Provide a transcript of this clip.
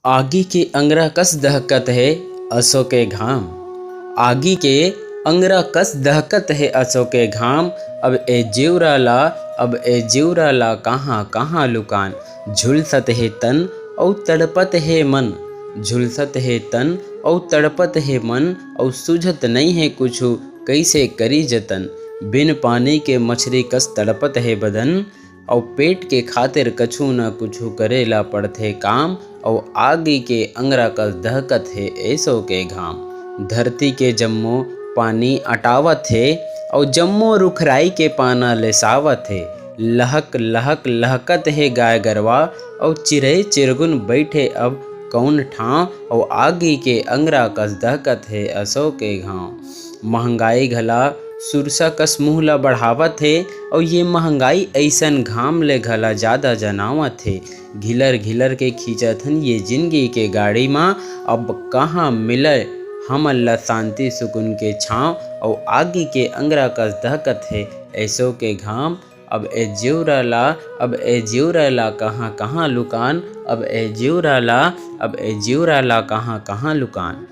आगी के अंगरा कस दहकत है असो के घाम। आगी के अंगरा कस दहकत है असो के घाम। अब ए जिउरा ला कहाँ कहाँ लुकान। झुलसत है तन औ तड़पत है मन। झुलसत है तन औ तड़पत है मन। और सूझत नहीं है कुछु कैसे करी जतन। बिन पानी के मछली कस तड़पत है बदन। और पेट के खातिर कछु न कुछु करेला पड़थे काम। और आगी के अंगरा कस दहकत है ऐसो के घाम। धरती के जम्मो पानी अटावत है और जम्मो रुखराई के पाना लेसावत है। लहक लहक लहकत है गाय गरवा और चिरई चिरगुन बैठे अब कौन ठाव। और आगी के अंगरा कस दहकत है असो के घाव। महंगाई घला सुरसा कस मुँह ला बढ़ावत है और ये महंगाई ऐसन घाम ले घला ज़्यादा जनावत है। घिलर घिलर के खींचथन ये जिंदगी के गाड़ी माँ। अब कहाँ मिले हमन ला शांति सुकून के छाँव। और आगी के अंगरा कस दहकत है ऐसो के घाम। अब ए जिउरा ला कहाँ कहाँ लुकान। अब ए जिउरा ला कहाँ कहाँ लुकान।